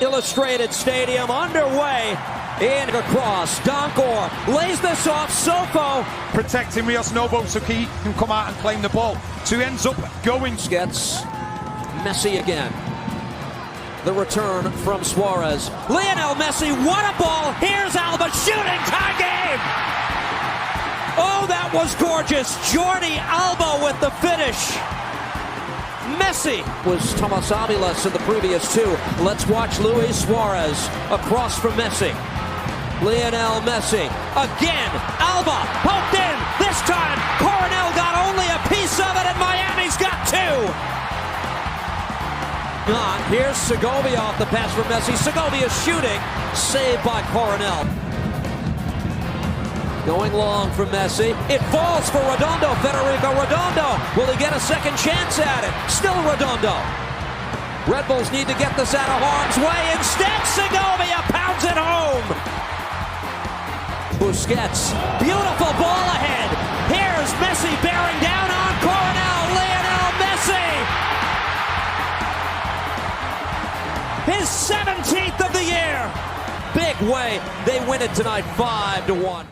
Illustrated Stadium underway. In across, Donkor lays this off, Sofo. Protecting Rios Novo so he can come out and claim the ball. So he ends up going. Gets Messi again. The return from Suarez. Lionel Messi, what a ball. Here's Alba shooting, tie game. Oh, that was gorgeous. Jordi Alba with the finish. Messi was Tomas Aviles in the previous two. Let's watch Luis Suarez across from Messi. Lionel Messi again. Alba poked in. This time Coronel got only a piece of it and Miami's got two. Here's Segovia off the pass from Messi. Segovia shooting. Saved by Coronel. Going long for Messi. It falls for Redondo. Federico Redondo. Will he get a second chance at it? Still Redondo. Red Bulls need to get this out of harm's way. Instead, Segovia pounds it home. Busquets. Beautiful ball ahead. Here's Messi bearing down on Coronel. Lionel Messi. His 17th of the year. Big way. They win it tonight 5-1.